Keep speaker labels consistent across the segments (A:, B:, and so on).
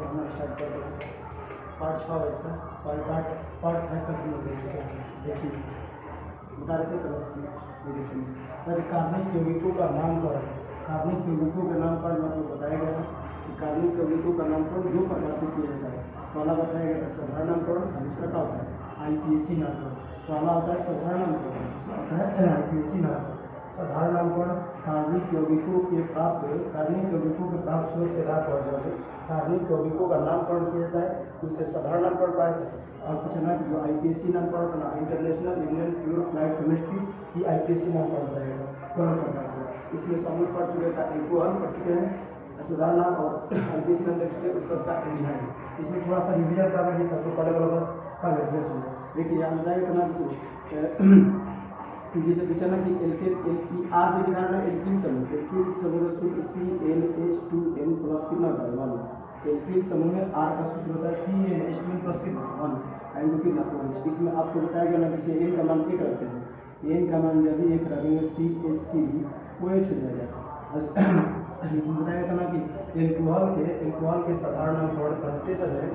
A: पढ़ना स्टार्ट कर दें। पार्ट 6 है इसका, पार्ट 5 तक हम लोग देख चुके हैं। देखिए बता रहे थे देखिए कार्बनिक यौगिकों का नामकरण, कार्बनिक यौगिकों के नामकरण मतलब बताया गया कि कार्बनिक यौगिकों का नामकरण 2 प्रकार से किया जाता है। पहला बताया गया था साधारण नामकरण और दूसरा क्या होता है IPSC नामकरण। पहला होता है साधारण नामकरण, दूसरा होता है IPSC नामकरण। साधारण नामकरण कार्बनिक यौगिकों के प्राप्त स्रोत के आधार पर जब कार्बनिक यौगिकों का नामकरण किया जाता है तो उसे साधारण नामकरण पाया जाता है। और कुछ ना जो IPSC नामकरण करना, international union pure applied chemistry की IPSC नामकरण रहेगा दोनों प्रकार का। इसमें सब लोग पढ़ चुके हैं, एक हम पढ़ चुके हैं साधारण नाम और IPSC नाम देख चुके हैं। उसका क्या एल्डिहाइड, इसमें थोड़ा सा रिविजन करना है सबको पहले वाला का रेफरेंस में। देखिए यहाँ बताइए तो जैसे पूछा ना कि एल्केन आर जो दिखाना है एल्कीन समूह का सूत्र CnH2n प्लस कितना होता है 1। एल्कीन समूह में आर का सूत्र होता है CnH2n प्लस कितना 1 एंड कितना OH। इसमें आपको बताया गया ना जैसे एन का मान 1 रखते हैं, एन का मान जब भी 1 रखेंगे CH3 OH हो जाएगा। इसमें बताया गया था ना कि एल्कोहल के साधारण नामकरण करते समय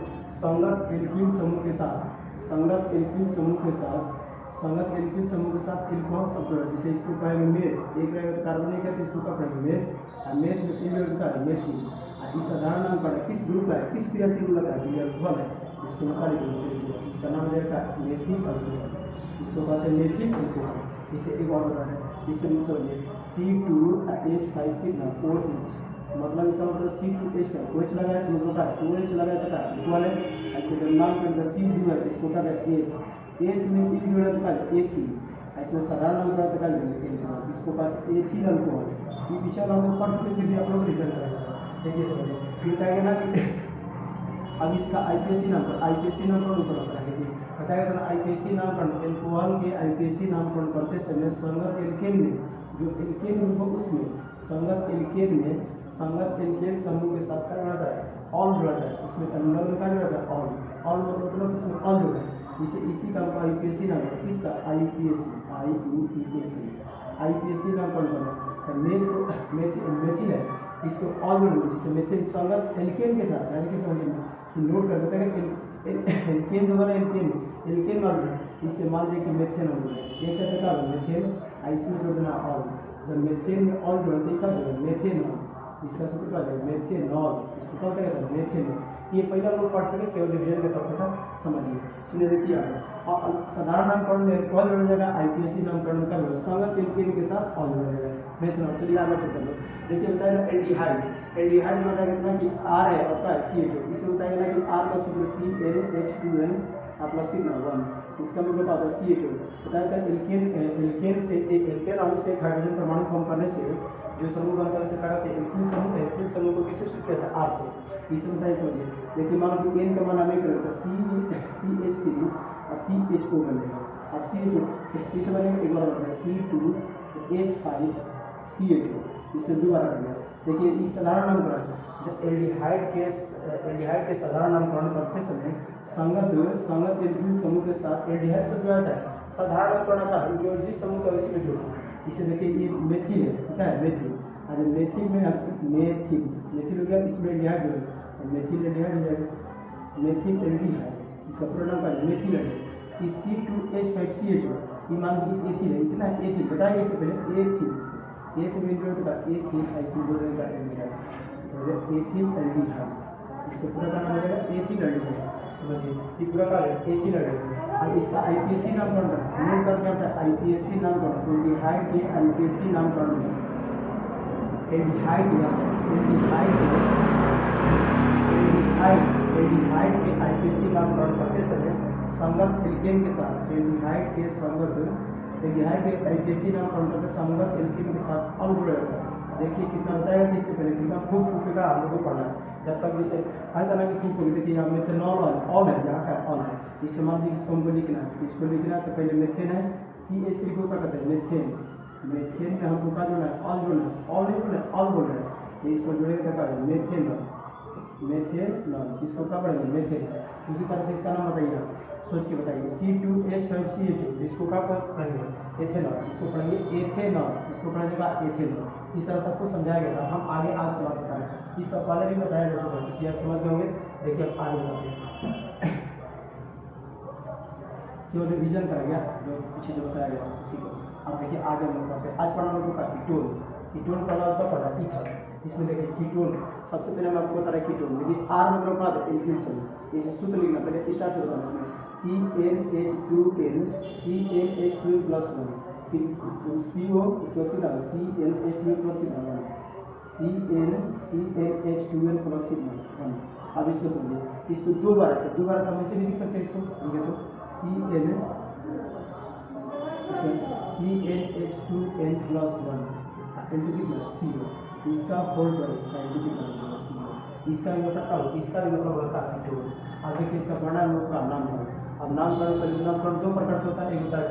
A: संगत एल्कीन समूह के साथ एल्कोहल शब्द है। जैसे इसको कहेंगे मेथ, एक रहेगा तो कार्बनिक है तो इसको क्या कहेंगे मेथ, और मेथ में 3 जोड़ का है मेथिल। इस साधारण नामकरण किस ग्रुप का है, किस क्रियाशील ग्रुप का है एल्कोहल है, इसको निकालिए। इसका नाम रहेगा मेथिल अल्कोहल, इसको कहते हैं मेथिल अल्कोहल। इसे एक और बता रहे इसे समझिए C2H5 कितना OH, मतलब इसका मतलब C2H5 OH लगाया तो मतलब है OH लगाया तो इक्वल है। इसको जब नाम करेंगे C2 है इसको क्या कहते हैं एथ में इन जोड़ा तो क्या एथिल, इसमें साधारण नामकरण तो क्या लेंगे इसको कहते हैं एथिल अल्कोहल। ये पीछे हम लोग पढ़ चुके फिर आप लोग रिजल्ट करेंगे। देखिए समझिए फिर कहेंगे ना कि अब इसका IPSC नामकरण ऊपर होता है। देखिए बताया था ना IPSC नामकरण एल्कोहल के IPSC नामकरण करते समय संगत एल्केन में जो एल्केन ग्रुप है उसमें संगत एल्केन समूह के साथ क्या रहता है ऑल जुड़ा है। उसमें एल्यूमिनियम का रहता है ऑल मतलब इसमें ऑल जुड़ा है। इसी का IPSC नामकरण किसका IPSC नामकरण करना मेथिल है इसको ऑल जोड़ जिसे मेथिल संगत एल्केन के साथ यानी कि समझिए नोट कर देते हैं एल्केन जो है एल्केन वाला इससे मान लीजिए कि मेथेनॉल एक है क्या मेथेन इसमें जो देना ऑल, जब मेथेन में ऑल जोड़ते का जो मेथेनॉल, इसका सूत्र क्या है मेथेनॉल, इसको क्या कहते हैं मेथेनॉल। ये पहला लोग पढ़ चुके केवल रिवीजन के तौर पर था, समझिए। सुनिए देखिए आप और साधारण नामकरण में ऑल जोड़ा जाएगा, IPSC नामकरण का संगत एल्केन के साथ ऑल जोड़ा जाएगा मेथेनॉल। चलिए आगे चलते हैं। देखिए बताया ना एल्डिहाइड में बताया कितना कि R है और क्या CH। इसमें बताया ना कि R का सूत्र CnH2n प्लस कितना 1, इसका मतलब आता है CH। बताया था एल्केन अणु से हाइड्रोजन परमाणु फॉर्म करने से जो समूह बनता है उसे क्या कहते हैं एल्कीन समूह को किससे सूचित किया था R से। इसमें बताइए समझिए। देखिए मान लो कि N का मान हमें करता CH3 और CHO बनेगा। अब CH बनेगा एक बार बनता है C2H5 CHO, इसने 2 बार कर दिया। देखिए इस साधारण नामकरण जब एल्डिहाइड के साधारण नामकरण करते समय संगत एल्कीन समूह के साथ एल्डिहाइड से जुड़ा जाता है। साधारण नामकरण सा जो जिस समूह का इसी में जोड़ना इसे देखिए ये मेथिल है क्या है मेथिल, अरे मेथिल में मेथिल हो गया, इसमें एल्डिहाइड जोड़ेगा मेथिल एल्डिहाइड हो जाएगा मेथिल एल्डिहाइड, इसका पूरा नाम क्या है मेथिल एल्डिहाइड। इस C2H5CHO ये मान लीजिए एथिल है, इतना एथिल बताएंगे इससे पहले एथिल में जोड़ का एथिल इसमें जोड़ेगा एथिल एल्डिहाइड, इसको पूरा का नाम रहेगा एथिल एल्डिहाइड। समझिए ये पूरा का एथिल एल्डिहाइड। अब इसका IPSC नामकरण नोट करके आता है IPSC नामकरण एल्डिहाइड के IPSC नामकरण एल्डिहाइड के IPSC नामकरण करते समय संगत एल्केन के साथ एल्डिहाइड के IPSC नामकरण करते संगत एल्केन के साथ ऑल जुड़ा रहता है। देखिए कितना बताएगा कि इससे पहले कितना खूब का हम लोग को पढ़ना है जब तक जैसे हर तरह की खूब होगी। देखिए यहाँ मेथेनॉल ऑल है, यहाँ का ऑल है, इससे मान लीजिए इसको हमको लिखना है, इसको लिखना है तो पहले मेथेन है CH3 को क्या कहते हैं मेथेन में हमको क्या जोड़ना है ऑल जोड़ना है, ऑल नहीं बोलना है ऑल बोल रहे हैं, इसको जोड़ेगा तो क्या है मेथेनॉल, इसको क्या पढ़ेंगे मेथेन। उसी तरह से इसका नाम बताइए आप सोच के बताइए C2H5CHO, इसको क्या पढ़ेंगे एथेनॉल, इसको पढ़ेंगे एथेनॉल, इसको पढ़ेगा एथेनॉल। इस तरह सबको समझाया गया था। हम आगे आज के बाद बताएं, इस सब पहले भी बताया जा चुका है, इसलिए आप समझ गए होंगे। देखिए अब आगे बढ़ाते हैं, केवल रिवीजन करेंगे जो पीछे जो बताया गया उसी को। अब देखिए आगे हम लोग पढ़ते हैं, आज पढ़ना लोगों का कीटोन। कीटोन पढ़ना होता पढ़ा ईथर। इसमें देखिए कीटोन, सबसे पहले मैं आपको बता रहा कीटोन, देखिए आर मतलब पढ़ा था एल्किल समूह, ये सूत्र लिखना पहले स्टार्ट से बताना इसमें CnH2n CnH2n+1, फिर CO इसको कितना CnH2n+ कितना CnH2n+1। अब इसको समझिए, इसको दो बार हम ऐसे भी लिख सकते हैं, इसको ठीक है तो CnH2n+1 इंटू कितना CO, इसका होल बाय इसका इंटू कितना CO, इसका भी मतलब क्या होता है, इसका भी मतलब होता है कीटोन। अब देखिए इसका परिणाम का नामकरण। अब नामकरण का नामकरण दो प्रकार से होता है, एक होता है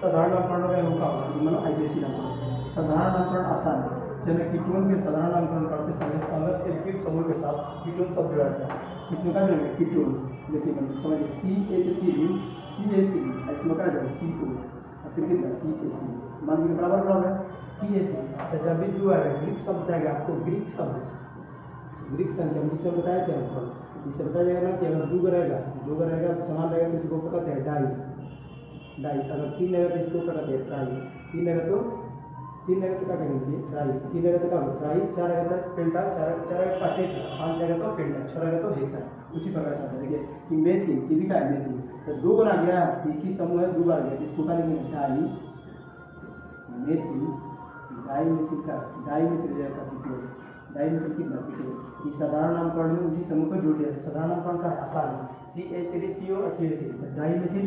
A: साधारण नामकरण होगा, एक होगा मतलब IUPAC नामकरण। साधारण नामकरण आसान है, जब कीटोन के साधारण नामकरण करते समय संगत एल्किल समूह के साथ कीटोन शब्द जुड़ा जाता है। इसमें क्या जुड़ेगा कीटोन, देखिए समझिए CH3 इसमें क्या जुड़ेगा CO, फिर कितना CH3 मान लीजिए बराबर बराबर है CH3। तो जब भी दो आएगा ग्रीक शब्द बताएगा आपको, ग्रीक संख्या जिससे बताया क्या हमको, इससे बताया जाएगा ना कि अगर दो रहेगा समान रहेगा तो इसको कहते हैं डाई। अगर तीन रहेगा तो इसको कहते हैं ट्राई। तीन रहेगा तो क्या करेंगे ट्राई, तीन रहेगा तो क्या होगा ट्राई, चार रहेगा तो पेंटा, चार रहेगा तो टेट्रा, पाँच रहेगा तो पेंटा, छः रहेगा तो हेक्सा। उसी प्रकार से आता है। देखिए कि मेथिल की भी क्या है मेथिल, तो दो बार आ गया, एक ही समूह है दो बार आ गया, इसको क्या लिखेंगे डाई मेथिल रहेगा कीटोन। डाइमेथिल कितना कीटोन, ये साधारण नामकरण में उसी समूह को जोड़ दिया। साधारण नामकरण का आसान है CH3CO और CH3, डाइमेथिल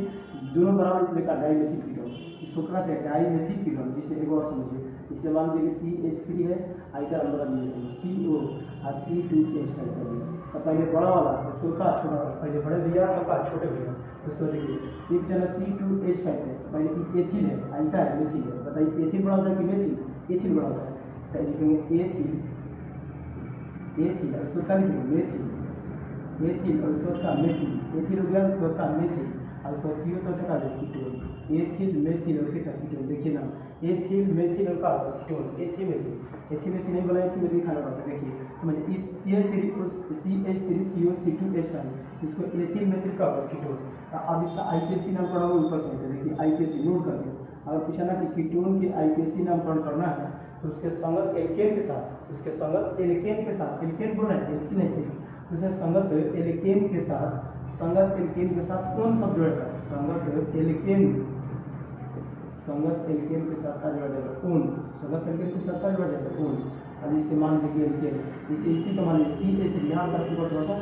A: दोनों बराबर इसलिए का डाइमेथिल कीटोन। इसको कहते हैं डाइमेथिल कीटोन। जिसे एक और समझिए, इसे मान लीजिए CH3 है, आइटर अंदर दिए CO और C2H5 कर दिया। तो पहले बड़ा वाला इसको कहा छोटा वाला, पहले बड़े भैया तो कहा छोटे भैया। उसको देखिए एक जना C2H5 है, पहले एथिल है, आइटा है मेथिल है, बताइए एथिल बड़ा होता है कि मेथिल, एथिल बड़ा होता है। तो लिखेंगे एथिल और उसको क्या लिखेंगे मेथिल और उसको का मेथिल, एथिल हो गया उसको का मेथिल और उसको CO तो का कीटोन, एथिल मेथिल और कितना कीटोन। देखिए ना एथिल मेथिल और का कीटोन, एथिल मेथिल नहीं बोला, एथिल मेथिल खाना पड़ता है। देखिए समझिए इस CH3CO C2H5 इसको एथिल मेथिल का होगा कीटोन। अब इसका IUPAC नामकरण ऊपर से होता है। देखिए IUPAC नोट करके अगर पूछा ना कि कीटोन के IUPAC नामकरण करना है तो उसके संगत एल्केन के साथ, एल्केन बोल रहे हैं एल्किन है, उसके संगत एल्केन के साथ कौन सब जुड़ेगा, संगत एल्केन के साथ का जुड़ा जाएगा ऊन, ऊन। अब इसे मान लीजिए एल्केन, इसी का मान लीजिए CH3 यहाँ पर थोड़ा सा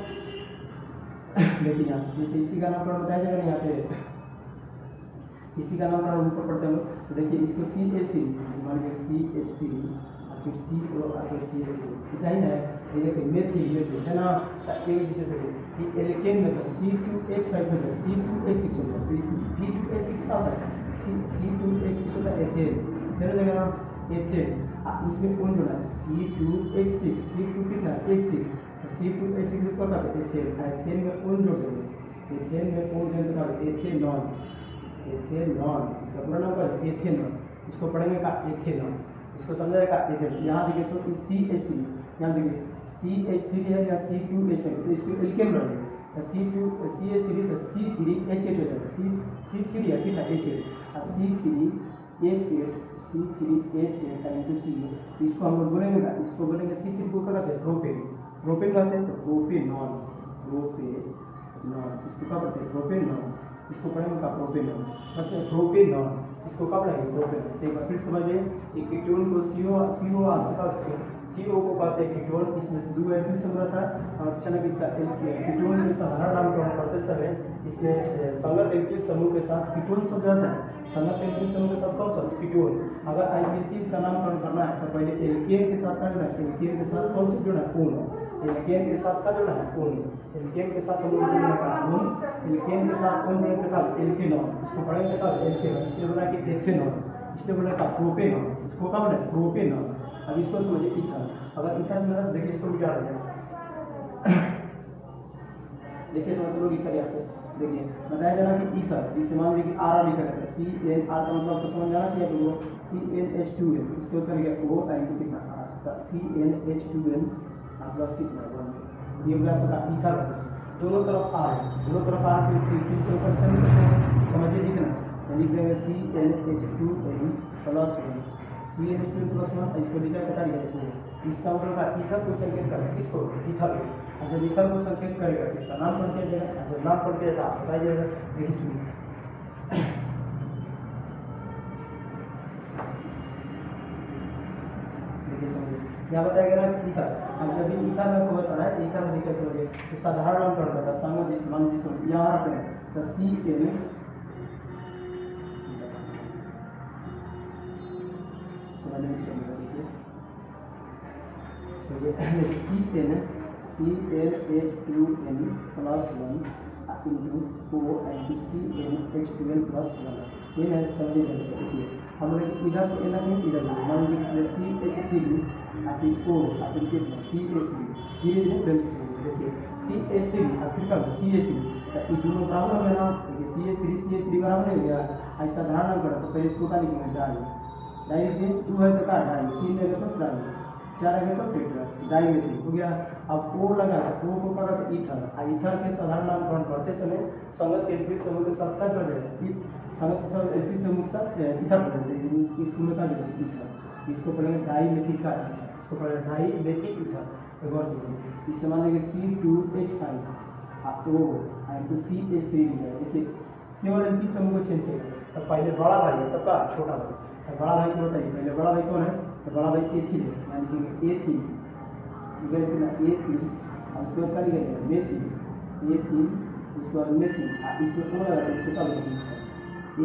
A: देखिए यहाँ जैसे इसी का नामकरण बताया जाएगा ना, यहाँ पे इसी का नामकरण ऊपर पढ़ते हैं। तो देखिए इसको CH3 मान लीजिए CH3 और फिर CO और फिर CH3 इतना ही है। ये देखिए मेथिल है ना, एक जैसे देखिए कि एल्केन में C2H5 में C2H6 हो गया, C2H6 का होता है C2H6 होता है एथेन, फिर देखिए ना एथेन, इसमें कौन जुड़ा है C2H6, C2 कितना H6, C2H6 को कहते हैं एथेन। एथेन में कौन जोड़ देंगे, एथेन में कौन जोड़ देंगे एथेनॉल, इसका पूरा नाम क्या है एथेनॉल, इसको पढ़ेंगे का एथेनॉल, इसको समझाएगा एथेनॉल। यहाँ देखिए तो CH3, यहाँ देखिए CH3 है या C2H5 तो इसको एल्केन बनाएंगे, CH3 तो C3H8 हो जाएगा, C3 है कितना H8 और C3H8 का इंटू CO, इसको हम लोग बोलेंगे ना, इसको बोलेंगे C3 को क्या कहते हैं प्रोपेन कहते हैं, तो प्रोपेनॉल, इसको क्या कहते हैं प्रोपेनॉल, इसको पढ़ेंगे का प्रोपेनॉल, बस प्रोपेनॉल, इसको कब पढ़ेंगे प्रोपेनॉल। एक बार फिर समझिए एक कीटोन को CO को कहते हैं कीटोन, इसमें दो एल्किल समूह रहता है और अचानक इसका कीटोन के साधारण नामकरण करते समय इसमें संगत एल्किल समूह के साथ कीटोन शब्द रहता है, संगत एल्किल समूह के साथ कौन सा कीटोन। अगर IUPAC इसका नामकरण करना है तो पहले एल्केन के साथ क्या जुड़ा है, एल्केन के साथ कौन सा जुड़ा है ऊन, एल्केन के साथ क्या जुड़ा है ऊन, एल्केन के साथ हम लोग जुड़ा है ऊन, एल्केन के साथ कौन जुड़े थे एल्केनॉल, इसको पढ़ेंगे का एल्केनॉल, इसलिए बना कि एथेनॉल, इसलिए बना का प्रोपेनॉल, इसको क्या बना प्रोपेनॉल। अब इसको समझिए ईथर, अगर ईथर में देखिए इसको मिटा रहे हैं देखिए समझ लोग ईथर यहाँ से देखिए बताया जा रहा कि ईथर जिसे मान लीजिए कि आर लिखा रहता है CnR का मतलब तो समझ जाना चाहिए आपको CnH2n, इसके ऊपर लिखा O कितना R का CnH2n प्लस कितना 1 ये हो गया आपका ईथर बेसिस, दोनों तरफ आर है, दोनों तरफ आर तो इसकी से ऊपर समझ सकते हैं, समझिए लिखना, लिख देंगे CnH2n प्लस 1, CnH2n प्लस 1, इसको लिखा है बता दिया, इसका मतलब का ईथर को संकेत करें, किसको ईथर को, और जब ईथर को संकेत करेगा तो इसका नाम पढ़ दिया जाएगा, जब नाम पढ़ दिया जाएगा आप बताइएगा। देखिए सुनिए, क्या बताया गया ना ईथर, अब जब भी ईथर में को बता रहा है ईथर में कैसे समझिए तो साधारण नामकरण करता संगत जिसम यहाँ रखते हैं तो CN CnH2n plus 1 into O into CnH2n plus 1, ये है समझिए। देखिए हम लोग इधर से इधर नहीं इधर मान लीजिए CH3 आपकी O आपकी कितना CH3 धीरे धीरे ब्रेक देखिए CH3 आपकी का CH3 तो ये दोनों बराबर हो गया ना, देखिए CH3 बराबर नहीं हो गया, ऐसा धारणा करो तो पहले इसको क्या लिखेंगे डाई, डाई लिखिए 2 है तो का डाई, 3 है तो डाई, 4 है तो टेट्रा, डाई में हो गया। अब O लगा तो O को पकड़ा तो ईथर, ईथर के साधारण नामकरण करते समय संगत एल्किल समूह के साथ क्या जोड़ जाएगा, संगत के साथ एल्किल समूह के साथ ईथर जोड़ जाएगा, इसको में क्या जोड़ेंगे ईथर, इसको पढ़ेंगे डाई मेथिल का ईथर, इसको पढ़ेंगे डाई मेथिल ईथर। एक और सुनिए, इससे मान लीजिए C2H5 O इंटू CH3 लिखा है, देखिए केवल एल्किल समूह को चेंज करेगा, तो पहले बड़ा भाई है तब का छोटा भाई, तो बड़ा भाई को बताइए पहले बड़ा भाई कौन है, तो बड़ा भाई एथिल है, यानी कि एथिल कितना एथिल, और उसके बाद क्या लिखेगा मेथिल, एथिल उसके बाद मेथिल, इसमें कौन लगा इसको क्या लिखेंगे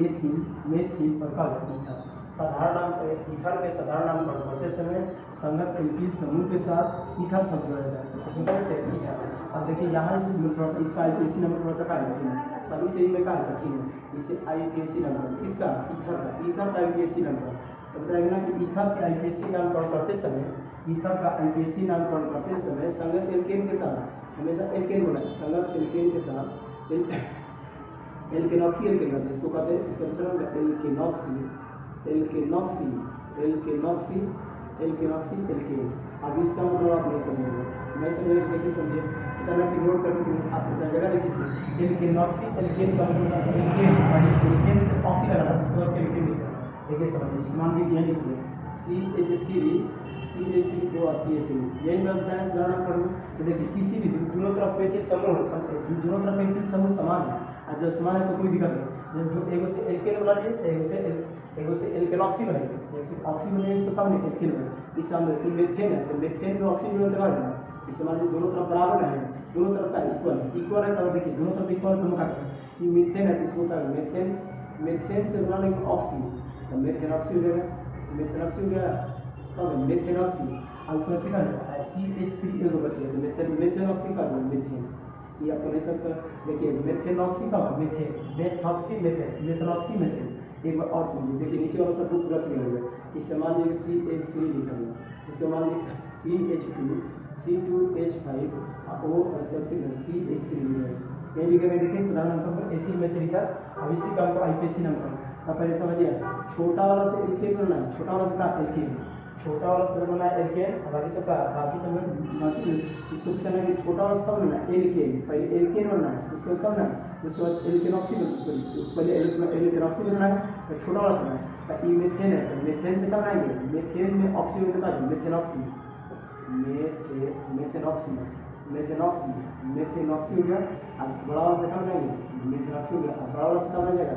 A: एथिल मेथिल और क्या ईथर। साधारण नाम ईथर के साधारण नामकरण करते समय संगत एल्किल समूह के साथ ईथर शब्द जोड़ा जाता है, इसमें क्या लिखते हैं ईथर। अब देखिए यहाँ से थोड़ा सा इसका IPSC नंबर थोड़ा सा क्या कठिन है, सभी से में क्या कठिन है, इसे IPSC नंबर इसका ईथर का IPSC नंबर, तो बताएगा ना कि ईथर के IPSC नामकरण करते समय, ईथर का IPSC नामकरण करते समय संगत एल्केन के साथ हमेशा एल्केन बोला, संगत एल्केन के साथ एल्केनॉक्सी एल्केन होता है, इसको कहते हैं, इसका दूसरा एल्केनॉक्सी एल्केनॉक्सी एल्केनॉक्सी एल्केनॉक्सी एल्केन। अब इसका मतलब आप नहीं समझेंगे, नहीं समझेंगे देखिए समझिए, इतना कि नोट करके आप अपना जगह लिखिए, एल्केनॉक्सी एल्केन का मतलब एल्केन से ऑक्सी लगा था, इसको एल्केन लिखा है, देखिए समझिए, समान भी यह लिखिए CH3 को CH3 यही बनता है साधारण नामकरण। तो देखिए किसी भी दोनों तरफ मेथिल समूह दोनों तरफ मेथिल समूह समान है, और जब समान है तो कोई दिक्कत नहीं, जब एगो से एल्केन बना लिए एगो से एल्केनॉक्सी बनेगी, एक से ऑक्सी बनेगी तो कब नहीं एल्केन बनेगी, इस सामने कि मेथेन है तो मेथेन में ऑक्सीजन में लगा देना, इस मान लीजिए दोनों तरफ बराबर है, दोनों तरफ का इक्वल है, तब देखिए दोनों तरफ इक्वल दोनों का ये मीथेन है, इसको क्या मेथेन से बना लेंगे ऑक्सी, तो मेथेनॉक्सी हो जाएगा, मेथेनॉक्सी हो गया कब मेथेनॉक्सी, और उसके बाद कितना है CH3 एगो बचेगा तो मेथेनॉक्सी का मेथेन, ये आपको नहीं सकता। देखिए मेथेनॉक्सी का मेथॉक्सी मेथेनॉक्सी मेथेन, एक बार और सुनिए, देखिए नीचे वाला सब पूरा क्लियर हो गया, इससे मान लीजिए CH3 लिखा हुआ, इसके मान लीजिए C2H5 O और इसका CH3 ये लिखेंगे, देखिए साधारण नामकरण पर एथिल मेथिल ईथर। अब इसी का हमको IPSC नामकरण, तब पहले समझिए छोटा वाला से एल्केन बनना है, छोटा वाला से का एल्केन, छोटा वाला से बनना है एल्केन, और बाकी सब का बाकी सब इसको पूछना है छोटा वाला से कब बनना है एल्केन, पहले एल्केन बनना है, उसके बाद कब बनना है, उसके बाद एल्केनॉक्सी पहले एल्केनॉक्सी बनना है तो छोटा वाला से बनना है, तो ये मेथेन है तो मेथेन से कब बनाएंगे, मेथेन में ऑक्सीजन के बाद मेथेनॉक्सी मेथेनॉक्सी मेथेनॉक्सी मेथेनॉक्सी हो गया, अब बड़ा वाला से कब बनाएंगे मेथेनॉक्सी हो गया, अब बड़ा वाला से कब बन जाएगा,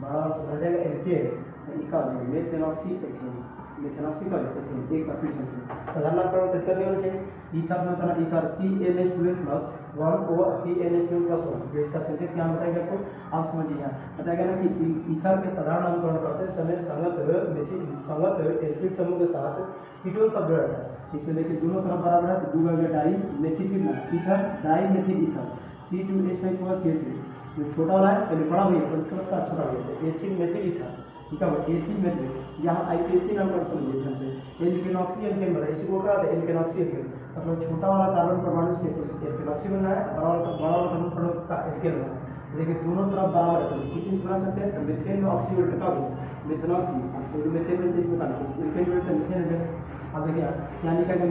A: बड़ा वाला से बन जाएगा एल्केन, तो ये क्या हो जाएगा मेथेनॉक्सी एथेन, मेथेनॉक्सी का एथेन, एक बार फिर समझिए साधारण नामकरण कितना होना चाहिए, ईथर में होता है ether CnH2n plus 1 O CnH2n plus 1, जो इसका संकेत क्या बताएगा आपको, आप समझिए यहाँ बताएगा ना कि ईथर के साधारण नामकरण करते समय संगत एल्किल समूह के साथ कीटोन शब्द जोड़ा जाता है, इसमें देखिए दोनों तरफ बराबर है तो 2 di methyl ether di methyl ether C2H5 को CH3, जो छोटा वाला है पहले बड़ा भैया और उसके बाद का छोटा भैया एथिल मेथिल ईथर, ठीक है एथिल मेथिल, यहाँ IPSC नामकरण समझिए ध्यान से, एल्केनॉक्सी एल्केन बना, इसी को क्या होता है एल्केनॉक्सी एल्केन, मतलब छोटा वाला कार्बन परमाणु से एल्केनॉक्सी बनना है, बड़ा वाला कार्बन परमाणु का एल्केन बनना है, देखिए दोनों तरफ बराबर है तो किसी से बना सकते हैं, तो मीथेन में ऑक्सीजन टका गया मेथेनॉक्सी, और मेथेन में इसमें का एल्केन जोड़ते हैं मेथेन है, अब देखिए यहाँ लिखेगा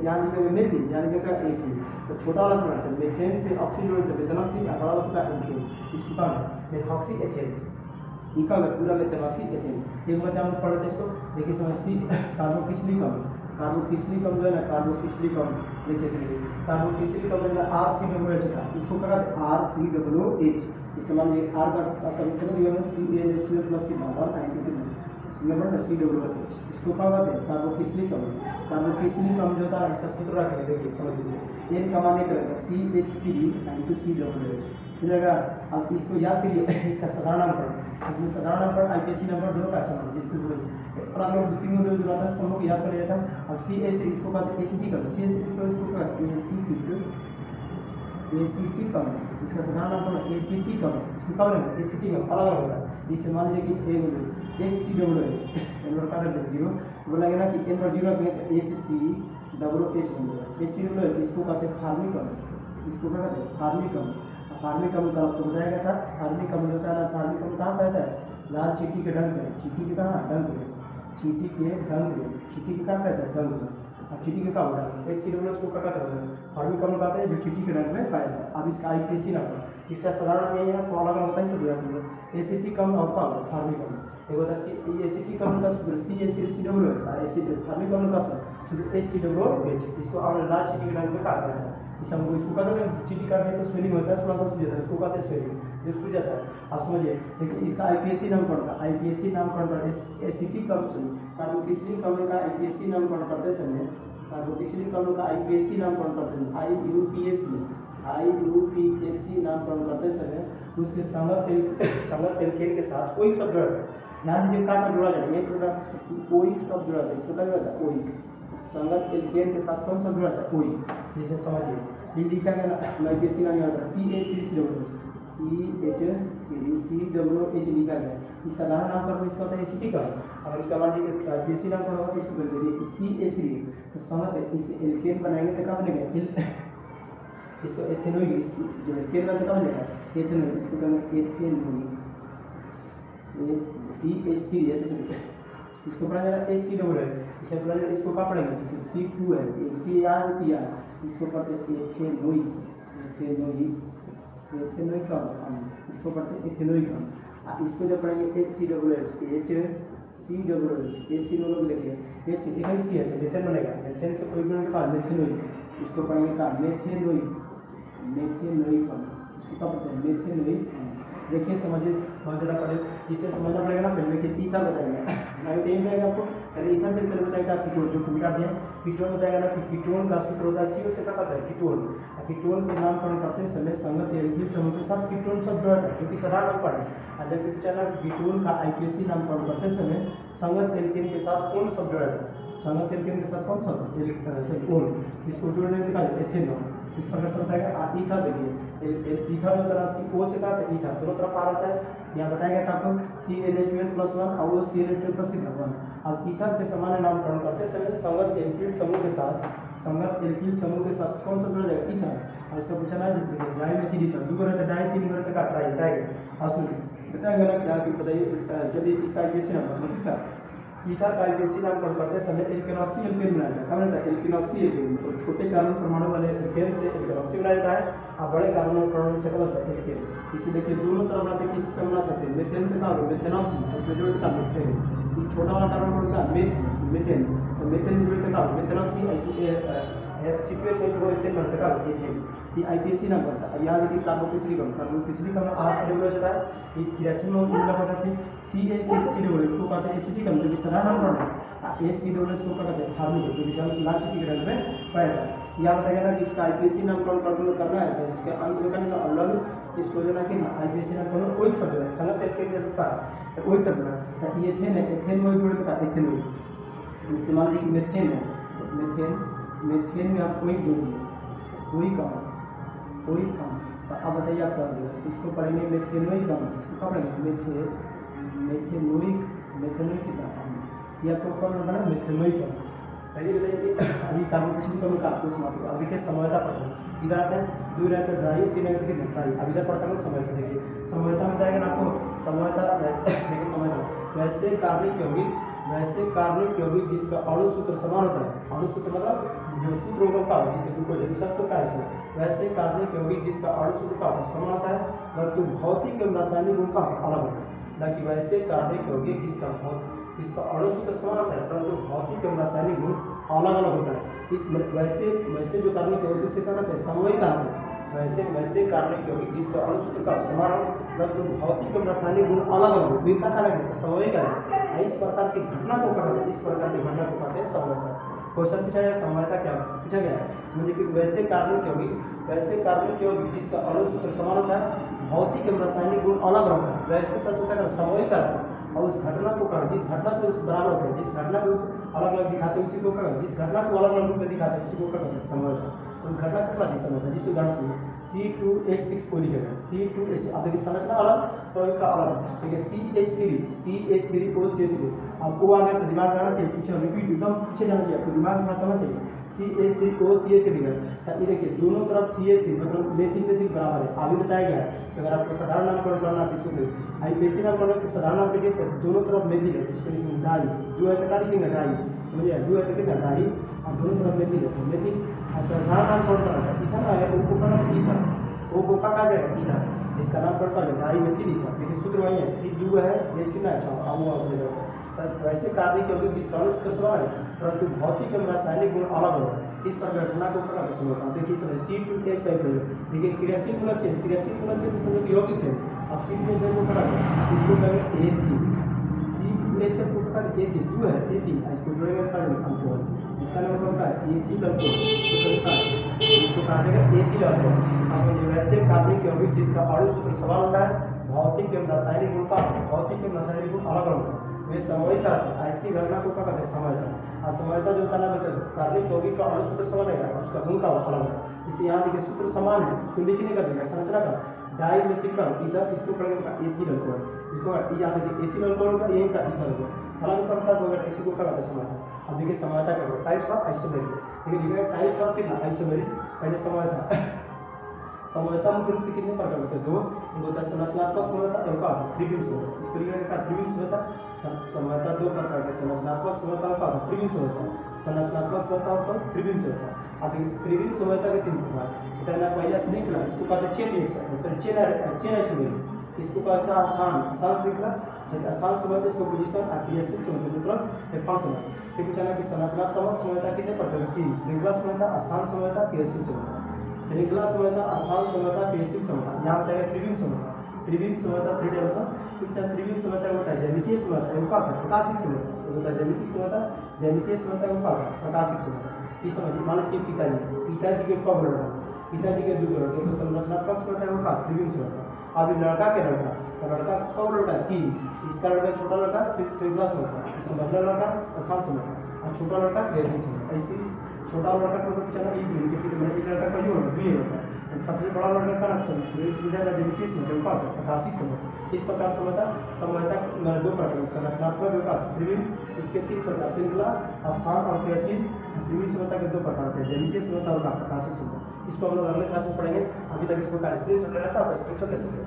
A: यहाँ लिखेगा मेथिल, यहाँ लिखेगा एथिल। तो छोटा वाला से बनाते हैं, मेथेन से ऑक्सीजन जोड़ते हैं मेथनॉक्सी, बड़ा वाला से एल्केन, इसको क्या है मेथॉक्सी एथेन, इका पूरा मेथनॉक्सी एथेन। एक बच्चा हम पढ़ते हैं इसको, देखिए समझ सी कार्बोक्सिलिकम, कार्बोक्सिलिकम जो है ना कार्बोक्सिलिकम, देखिए समझिए कार्बोक्सिलिकम में RCOH था, इसको क्या कहते हैं RCOH। इससे मान लीजिए R का कनेक्शन दिया है CaH2 प्लस की पावर 92 इसमें बन COH, इसको क्या कहते हैं कार्बोक्सिलिकम। कार्बोक्सिलिकम जो था इसका सूत्र रखेंगे, देखिए समझ लीजिए N का मान क्या रहेगा CH3 मिलेगा। अब इसको याद करिए इसका साधारण नामकरण, इसमें साधारण नामकरण IPSC नंबर दोनों का समान जिससे और आप लोग तीन में जो आता है उसको हम लोग याद कर लिया था। अब CH3 इसको कहते हैं ACT कम, CH3 इसको कहते हैं ACT कम, इसका साधारण नामकरण ACT कम, इसको कब लेंगे ACT कम अलग अलग होगा। इससे मान लीजिए कि HCOH n का रख 0 बोलेंगे ना कि n पर 0 रखेंगे तो HCOH बन जाएगा। HCOH इसको कहते हैं फार्मिकम, इसको क्या कहते हैं फार्मिकम। फार्मिकम का आपको बताया था, फार्मिकम जो होता है ना, फार्मिकम कहाँ कहता है लाल चींटी के डंक में, चींटी के कहाँ डंक में, चींटी के डंक में, चींटी के कहाँ कहता है डंक में, अब चींटी के कहाँ डंक HCOH को क्या कहते हैं फार्मिकम कहते हैं जो चींटी के डंक में पाया जाता है। अब इसका IPSC नंबर, इसका साधारण यही है, अलग अलग होता है सब याद करिए। ACT कम और कम फार्मिकम, एक होता है ACT कम का सूत्र CH3COH, फार्मिकम का सूत्र HCOH, इसको आपने लाल चींटी के डंक में कहा गया है। इस हमको इसको कहते हैं चींटी काटने तो स्वेलिंग होता है, थोड़ा सा सूज जाता है, इसको कहते हैं स्वेलिंग, जो सूज जाता है। आप समझिए देखिए इसका IPSC नामकरण का ACT कम कार्बोक्सिलिकम का IPSC नामकरण करते समय, कार्बोक्सिलिकम का IPSC नामकरण करते समय IUPAC नामकरण करते समय उसके संगत एल्केन के साथ कोई शब्द जोड़ा है। ध्यान दीजिए का जोड़ा जाएगा, ये जोड़ा कोई शब्द जोड़ा है, इसको क्या जोड़ा है कोई, संगत एल्केन के साथ कौन सा जुड़ा था कोई। जैसे समझिए ये लिखा गया ना IPSC नाम याद रखा CH3COH लिखा गया, इस साधारण नाम पर इसका होता है ACT का। अगर इसका मान लीजिए IPSC नाम पर होगा इसको बोल दीजिए CH3, तो समझ इस एल्केन बनाएंगे तो क्या बनेगा इसको एथेनोइक, जो एल्केन बनता है क्या बनेगा एथेनोइक, इसको कहेंगे एथेनोइक CH3 है, इसको पढ़ा जाएगा HCOH, इसे पढ़ा जाएगा इसको क्या पढ़ेंगे C2 है CR, इसको पढ़ते हैं एथेनोइक, इसको पढ़ते हैं एथेनोइक। इसको जब पढ़ेंगे HCOH लोग देखिए HC है मेथेन बनेगा, मेथेन से कोई बनेगा का मेथेनोइक, इसको पढ़ेंगे का मेथेनोइक, इसको क्या पढ़ते हैं मेथेनोइक। देखिए समझिए बहुत ज़्यादा पढ़े, इससे समझना पड़ेगा ना पहले कि ईथा बताएंगे ना, टाइम जाएगा आपको पहले ईथा से पहले बताएगा कीटोन, जो मिटा दिया कीटोन बताएगा ना कि कीटोन का सूत्र होता है CO से क्या करता है कीटोन। कीटोन के नामकरण करते समय संगत एल्किल समूह के साथ कीटोन सब जोड़ा है, जो कि साधारण नामकरण है। जब पूछा कीटोन का IPSC नामकरण करते समय संगत एल्किन के साथ कौन सब जोड़ा है, संगत एल्किन के साथ कौन सा कौन, इसको जोड़ने का एथेनॉल, इस प्रकार से बताएगा। ईथा देखिए ईथा जो तरह CO से का ईथा दोनों तरफ आ रहा है, यहाँ बताएगा था आपको CnH2n+1 और वो CnH2 कितना 1। अब ईथा के समान नामकरण करते समय संगत एल्किल समूह के साथ कौन सा जुड़ा जाएगा ईथा। और इसका पूछा ना डाइमेथिल ईथा, दो रहता है डाई, तीन रहता का ट्राई बताएगा। और सुनिए बताएगा ना क्या कि बताइए जब इसका IPSC नाम मतलब इसका ईथा का IPSC नामकरण करते समय एल्केनॉक्सी एल्केन बनाया जाता है, क्या बनता है एल्केनॉक्सी एल्केन, तो छोटे कार्बन परमाणु वाले एल्केन से एल्केनॉक्सी बनाया जाता है और बड़े कार्बन परमाणु से क्या बनता है एल्केन। इसे देखिए दोनों तरफ बनाते हैं, किससे बना सकते हैं मेथेन से का मेथेनॉक्सी, इसमें जोड़ देता मेथेन, छोटा वाला कार्बन परमाणु का मेथेन, तो मेथेन जोड़ देता मेथेनॉक्सी, C2H में वो एथेन बनता है एथेन। ये IPSC नाम करता है। यहाँ देखिए कार्बोक्सिलिकम RCOH होता है, ये किरासिन में इनका पता है CH3COH इसको कहते हैं ACT कम, जो कि साधारण नामकरण है। HCOH को कहते हैं फार्मिकम, जो कि लाल चींटी के रंग में पाया जाता है। यहाँ बताएगा ना कि इसका IPSC नामकरण करना है तो इसके अंत में करना अलग, इसको जो ना कि IPSC नामकरण कोई शब्द है संगत एल्केन के साथ कोई शब्द है, एथेन है एथेन में जोड़ देता एथेनोइक। इससे मान लीजिए मेथेन है, मेथेन में आप कोई जोड़ दिए कोई कम, तो अब बताइए आप क्या होगा, इसको पढ़ेंगे मेथेनोइक, इसको क्या पढ़ेंगे मेथेनोइक कितना ये आपको कम बना मेथेनोइक। पहले बताइए अभी कार्बोक्सिलिकम का आपको समाप्त होगा। अभी के समयता पढ़ते हैं, इधर आते हैं दो रहते हैं ड्राई, तीन रहते हैं ड्राई। अब इधर पढ़ता हूँ समयता, देखिए समयता में जाएगा ना आपको समयता वैसे कार्बनिक यौगिक वैसे कार्बनिक यौगिक जिसका अणु सूत्र समान होता है, अणु सूत्र मतलब जो सूत्र होगा का जिसे ग्लूकोज तो का है, वैसे कार्बनिक यौगिक जिसका अणु सूत्र का समान होता है परंतु भौतिक एवं रासायनिक गुण का अलग होता है। ना कि वैसे कार्बनिक यौगिक जिसका अणु सूत्र समान होता है परंतु भौतिक एवं रासायनिक गुण अलग अलग होता है। वैसे जो कार्बनिक यौगिक से क्या कहते हैं, समवयिक कहते हैं। वैसे कार्बनिक यौगिक जिसका अणु सूत्र का समान हो परंतु भौतिक एवं रासायनिक गुण अलग अलग हो, वे क्या कहलाएंगे, समवयिक कहलाएंगे। इस प्रकार की घटना को कहते हैं, इस प्रकार की घटना को कहते हैं समवयिता। क्वेश्चन पूछा गया समवयता क्या पूछा गया है, समझिए कि वैसे कार्बनिक यौगिक जिसका अणु सूत्र समान होता है भौतिक एवं रासायनिक गुण अलग होता है, वैसे तत्व का समवयिक कहते हैं। और उस घटना को कहा जिस घटना से उस बराबर होता है, जिस घटना को अलग अलग दिखाते हैं उसी को कहा, जिस घटना को अलग अलग रूप में दिखाते हैं उसी को कहते हैं समवयता। तो घटना कितना जिस समय जिस उदाहरण से C2H6 को लिखेगा, C2H, अब देखिए संरचना अलग तो इसका अलग, ठीक है, CH3OCH3 आपको आ गया तो दिमाग रहना चाहिए, पीछे रिपीट एकदम पीछे जाना चाहिए, आपको दिमाग में चलना चाहिए। CH3OCH3 है, ये देखिए दोनों तरफ CH3 मतलब मेथिल बराबर है। अभी बताया गया है कि अगर आपको साधारण नामकरण करना है इसको आईपीएससी नामकरण से साधारण नाम लिखिए तो दोनों तरफ मेथिल है, इसको लिखेंगे डाई, दो है तो लिखेंगे डाई, समझिए दो है तो कितना डाई और दोनों तरफ मेथिल है, तो मेथिल साधारण नामकरण करना है इथर है, वो को करना इथर, वो को का जाएगा इथर, इसका नाम पड़ता है डाई मेथिल इथर। देखिए सूत्र वही है, C2 है, H कितना है 6, अब वो आप ले जाओगे। वैसे कार्बनिक यौगिक जिसका अणु सूत्र समान है परंतु भौतिक एवं रासायनिक गुण अलग होगा, इस पर घटना को प्रकार समझता। देखिए इसमें C2H टाइप है, देखिए क्रियाशील गुणक समझो कि यौगिक है। अब C2H को प्रकार इसको कहेंगे A3, C2H का प्रकार A3 2 है, A3 इसको जोड़ेंगे तो अल्कोहल, इसका नाम होता है एथिल अल्कोहल, इसको कहा जाएगा एथिल अल्कोहल। अब समझिए वैसे कार्बनिक यौगिक जिसका अणु सूत्र समान होता है भौतिक एवं रासायनिक गुण का अलग अलग होता है, वे समवयिक कहते हैं। ऐसी घटना को क्या कहते हैं, समवयिता। और समवयिता जो होता है कार्बनिक यौगिक का अणु सूत्र समान है और उसका गुण का अलग है। इसे यहाँ देखिए सूत्र समान है, उसको लिखने का देखिए संरचना का डाई मेथिल का इधर इसको पढ़ेगा एथिल अल्कोहल, इसको यहाँ देखिए एथिल अल्कोहल का एक का इथर अल्कोहल, अलग प्रकार वगैरह इसी को क्या कहते हैं समवयता। अब देखिए समवयता क्या टाइप्स ऑफ आइसोमेरिक, देखिए लिखेगा टाइप्स ऑफ कितना आइसोमेरिक। पहले समवयता, समवयता मुख्य रूप से कितने प्रकार होते हैं, दो, एक होता है संरचनात्मक समवयता और का त्रिविम समवयता, इसको लिखेगा त्रिविम समवयता। समवयता दो प्रकार के, संरचनात्मक समवयता और का त्रिविम समवयता, संरचनात्मक समवयता और त्रिविम समवयता। अब देखिए त्रिविम समवयता के तीन प्रकार, पहला पहला श्रृंखला, इसको कहते हैं चेन रिएक्शन, चेन आइसोमेरिक, इसको कहते हैं स्थान श्रृंखला, स्थान समवयता, इसको पोजीशन और क्रियाशील समवयता मतलब एक पांच समवयता। फिर पूछा कि संरचनात्मक समवयता कितने प्रकार की, श्रृंखला समवयता, स्थान समवयता, क्रियाशील समवयता। श्रृंखला समवयता, स्थान समवयता, क्रियाशील समवयता, यहाँ बताएगा त्रिविम समवयता। त्रिविम समवयता थ्री टाइप्स ऑफ, कुछ त्रिविम समवयता होता है ज्यामितीय समवयता एवं प्रकाशिक समवयता, एक होता है ज्यामितीय समवयता, ज्यामितीय समवयता एवं प्रकाशिक समवयता। इस समझिए मान लीजिए पिताजी के कब लड़का, पिताजी के दो लड़के, तो संरचनात्मक समवयता एवं त्रिविम समवयता। अब लड़का के लड़का, तो लड़का कब लड़का तीन, इसका लड़का छोटा लड़का फिर श्रृंखला समवयता, इसका बदला लड़का स्थान समवयता और छोटा लड़का क्रियाशील समवयता। इसकी छोटा लड़का को चला लड़का का होगा बी होता है, सबसे बड़ा लड़का का ज्यामितीय समवयता प्रकाशिक समवयता। इस प्रकार समवयता दो प्रकार, संरचनात्मक त्रिविम, इसके तीन प्रकार श्रृंखला, स्थान और क्रियाशील। त्रिविम समवयता के दो प्रकार होते हैं, ज्यामितीय समवयता और प्रकाशिक समवयता। इसको हम लोग अगले क्लास में पढ़ेंगे। अभी तक इसको स्क्रीनशॉट ले रहा था, स्क्रीनशॉट ले सकते हैं।